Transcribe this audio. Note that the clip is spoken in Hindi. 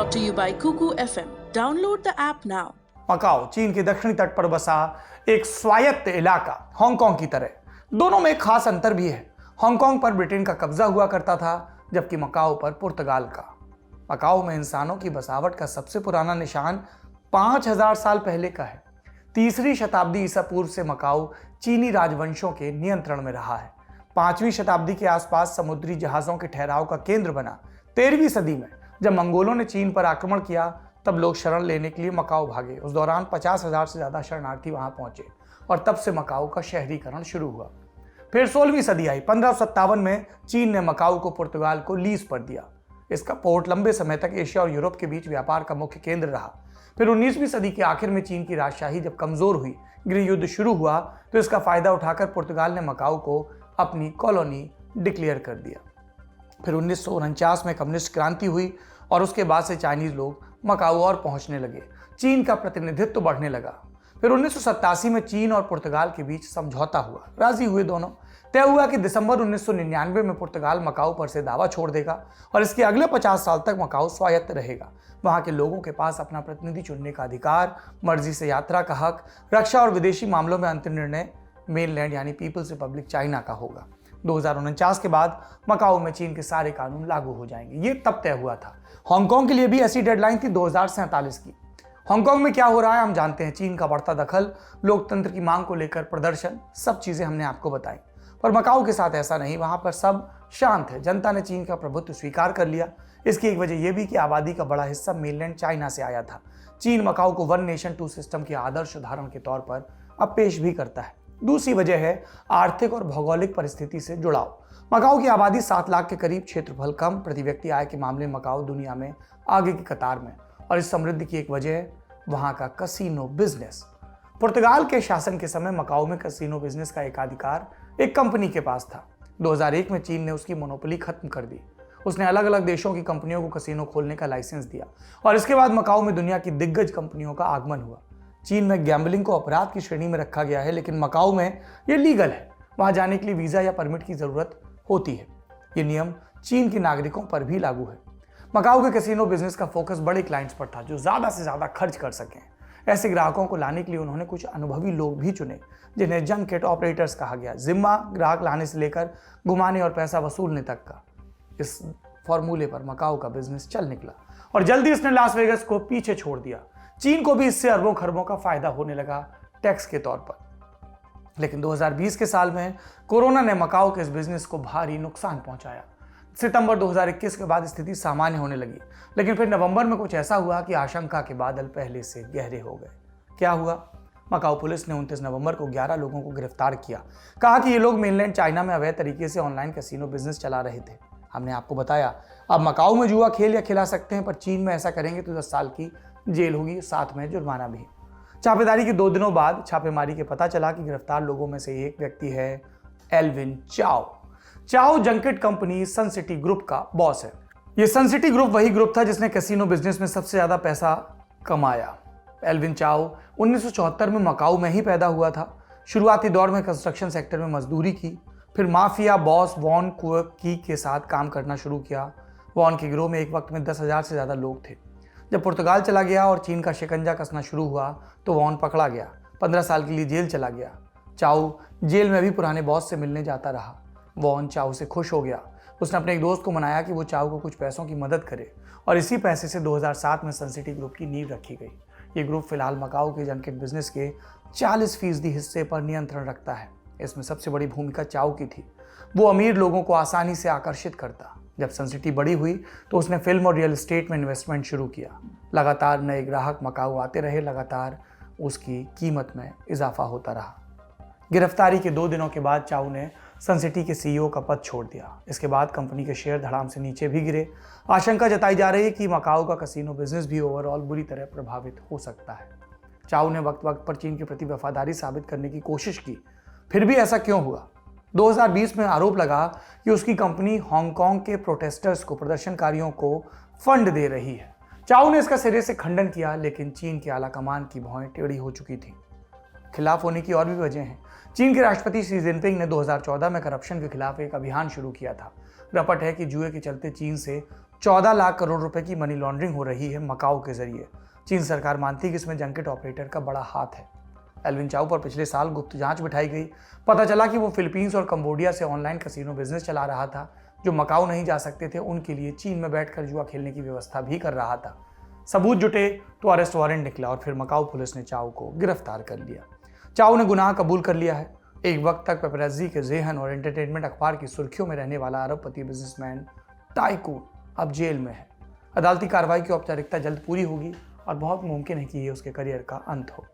brought to you by Kuku FM. Download the app now. Macau चीन के दक्षिणी तट पर बसा एक स्वायत्त इलाका हांगकांग की तरह। दोनों में एक खास अंतर भी है। हांगकांग पर ब्रिटेन का कब्जा हुआ करता था, जबकि मकाओ पर पुर्तगाल का। मकाओ में इंसानों की बसावट का सबसे पुराना निशान 5000 साल पहले का है। 3री शताब्दी ईसा पूर्व से मकाओ चीनी राजवंशों के नियंत्रण में रहा है। 5वीं शताब्दी के आसपास समुद्री जहाजों के ठहराव का केंद्र बना। 13वीं सदी में जब मंगोलों ने चीन पर आक्रमण किया, तब लोग शरण लेने के लिए मकाओ भागे। उस दौरान 50,000 से ज्यादा शरणार्थी वहां पहुंचे और तब से मकाओ का शहरीकरण शुरू हुआ। फिर 16वीं सदी आई। 1557 में चीन ने मकाओ को पुर्तगाल को लीज पर दिया। इसका पोर्ट लंबे समय तक एशिया और यूरोप के बीच व्यापार का मुख्य केंद्र रहा। फिर 19वीं सदी के आखिर में चीन की राजशाही जब कमजोर हुई, गृह युद्ध शुरू हुआ, तो इसका फायदा उठाकर पुर्तगाल ने मकाओ को अपनी कॉलोनी डिक्लेयर कर दिया। फिर 1949 में कम्युनिस्ट क्रांति हुई और उसके बाद से चाइनीज लोग मकाओ और पहुंचने लगे। चीन का प्रतिनिधित्व बढ़ने लगा। फिर 1987 में चीन और पुर्तगाल के बीच समझौता हुआ। राजी हुए दोनों। तय हुआ कि दिसंबर 1999 में पुर्तगाल मकाओ पर से दावा छोड़ देगा और इसके अगले 50 साल तक मकाओ स्वायत्त रहेगा। वहां के लोगों के पास अपना प्रतिनिधि चुनने का अधिकार, मर्जी से यात्रा का हक, रक्षा और विदेशी मामलों में अंतिम निर्णय मेनलैंड यानी पीपल्स रिपब्लिक चाइना का होगा। 2049 के बाद मकाओ में चीन के सारे कानून लागू हो जाएंगे। ये तब तय हुआ था। हांगकांग के लिए भी ऐसी डेडलाइन थी 2047 की। हांगकांग में क्या हो रहा है हम जानते हैं। चीन का बढ़ता दखल, लोकतंत्र की मांग को लेकर प्रदर्शन, सब चीजें हमने आपको बताई। पर मकाओ के साथ ऐसा नहीं। वहां पर सब शांत है। जनता ने चीन का प्रभुत्व स्वीकार कर लिया। इसकी एक वजह यह भी कि आबादी का बड़ा हिस्सा मेनलैंड चाइना से आया था। चीन मकाओ को 1 नेशन 2 सिस्टम के आदर्श उदाहरण के तौर पर अब पेश भी करता है। दूसरी वजह है आर्थिक और भौगोलिक परिस्थिति से जुड़ाव। मकाओ की आबादी 7 लाख के करीब, क्षेत्रफल कम, प्रति व्यक्ति आय के मामले में मकाओ दुनिया में आगे की कतार में। और इस समृद्धि की एक वजह है वहां का कसीनो बिजनेस। पुर्तगाल के शासन के समय मकाओ में कसीनो बिजनेस का एकाधिकार एक कंपनी के पास था। 2001 में चीन ने उसकी मोनोपोली खत्म कर दी। उसने अलग अलग देशों की कंपनियों को कसीनो खोलने का लाइसेंस दिया और इसके बाद मकाओ में दुनिया की दिग्गज कंपनियों का आगमन हुआ। चीन में गैम्बलिंग को अपराध की श्रेणी में रखा गया है, लेकिन मकाओ में ये लीगल है। वहां जाने के लिए वीजा या परमिट की जरूरत होती है। ये नियम चीन के नागरिकों पर भी लागू है। मकाओ के कैसीनो बिजनेस का फोकस बड़े क्लाइंट्स पर था, जो ज्यादा से ज्यादा खर्च कर सकें। ऐसे ग्राहकों को लाने के लिए उन्होंने कुछ अनुभवी लोग भी चुने, जिन्हें जंकेट ऑपरेटर्स कहा गया। जिम्मा ग्राहक लाने से लेकर घुमाने और पैसा वसूलने तक का। इस फॉर्मूले पर मकाओ का बिजनेस चल निकला और जल्दी इसने लास वेगस को पीछे छोड़ दिया। चीन को भी इससे अरबों खरबों का फायदा होने लगा टैक्स के तौर पर। लेकिन 2020 के साल में कोरोना ने मकाओ के इस बिजनेस को भारी नुकसान पहुंचाया। सितंबर 2021 के बाद स्थिति सामान्य होने लगी, लेकिन फिर नवंबर में कुछ ऐसा हुआ कि आशंका के बादल पहले से गहरे हो गए। क्या हुआ? मकाओ पुलिस ने 29 नवंबर को 11 लोगों को गिरफ्तार किया। कहा कि ये लोग मेनलैंड चाइना में अवैध तरीके से ऑनलाइन कैसीनो बिजनेस चला रहे थे। हमने आपको बताया अब मकाओ में जुआ खेल या खिला सकते हैं, पर चीन में ऐसा करेंगे तो 10 साल की जेल होगी, साथ में जुर्माना भी। छापेदारी के 2 दिनों बाद छापेमारी के पता चला कि गिरफ्तार लोगों में से एक व्यक्ति है एल्विन चाओ। चाओ जंकेट कंपनी सन सिटी ग्रुप का बॉस है। यह सन सिटी ग्रुप वही ग्रुप था जिसने कैसीनो बिजनेस में सबसे ज्यादा पैसा कमाया। एल्विन चाओ 1974 में मकाओ में ही पैदा हुआ था। शुरुआती दौर में कंस्ट्रक्शन सेक्टर में मजदूरी की, फिर माफिया बॉस वॉन कुकी के साथ काम करना शुरू किया। वॉन के गिरोह में एक वक्त में 10,000 से ज्यादा लोग थे। जब पुर्तगाल चला गया और चीन का शिकंजा कसना शुरू हुआ, तो वॉन पकड़ा गया। 15 साल के लिए जेल चला गया। चाओ जेल में भी पुराने बॉस से मिलने जाता रहा। वॉन चाओ से खुश हो गया। उसने अपने एक दोस्त को मनाया कि वो चाओ को कुछ पैसों की मदद करे और इसी पैसे से 2007 में सन सिटी ग्रुप की नींव रखी गई। ये ग्रुप फिलहाल मकाओ के जंकेट बिजनेस के 40% हिस्से पर नियंत्रण रखता है। इसमें सबसे बड़ी भूमिका चाओ की थी। वो अमीर लोगों को आसानी से आकर्षित करता। जब सन सिटी बड़ी हुई तो उसने फिल्म और रियल एस्टेट में इन्वेस्टमेंट शुरू किया। लगातार नए ग्राहक मकाओ आते रहे, लगातार उसकी कीमत में इजाफा होता रहा। गिरफ्तारी के 2 दिनों के बाद चाओ ने सन सिटी के सीईओ का पद छोड़ दिया। इसके बाद कंपनी के शेयर धड़ाम से नीचे भी गिरे। आशंका जताई जा रही है कि मकाओ का कैसीनो बिजनेस भी ओवरऑल बुरी तरह प्रभावित हो सकता है। चाओ ने वक्त वक्त पर चीन के प्रति वफादारी साबित करने की कोशिश की, फिर भी ऐसा क्यों हुआ? 2020 में आरोप लगा कि उसकी कंपनी हांगकांग के प्रोटेस्टर्स को, प्रदर्शनकारियों को फंड दे रही है। चाओ ने इसका सिरे से खंडन किया, लेकिन चीन की आला कमान की भौहें टेढ़ी हो चुकी थी। खिलाफ होने की और भी वजह हैं। चीन के राष्ट्रपति शी जिनपिंग ने 2014 में करप्शन के खिलाफ एक अभियान शुरू किया था। रपट है कि जुए के चलते चीन से 14 लाख करोड़ रुपए की मनी लॉन्ड्रिंग हो रही है मकाओ के जरिए। चीन सरकार मानती है कि इसमें जंकेट ऑपरेटर का बड़ा हाथ है। एल्विन चाउ पर पिछले साल गुप्त जांच बिठाई गई। पता चला कि वो फिलीपींस और कंबोडिया से ऑनलाइन कसिनो बिजनेस चला रहा था। जो मकाओ नहीं जा सकते थे उनके लिए चीन में बैठकर जुआ खेलने की व्यवस्था भी कर रहा था। सबूत जुटे तो अरेस्ट वारंट निकला और फिर मकाओ पुलिस ने चाउ को गिरफ्तार कर लिया। चाउ ने गुनाह कबूल कर लिया है। एक वक्त तक पेपराजी के जेहन और एंटरटेनमेंट अखबार की सुर्खियों में रहने वाला अरबपति बिजनेसमैन टाइकून अब जेल में है। अदालती कार्रवाई की औपचारिकता जल्द पूरी होगी और बहुत मुमकिन है कि ये उसके करियर का अंत हो।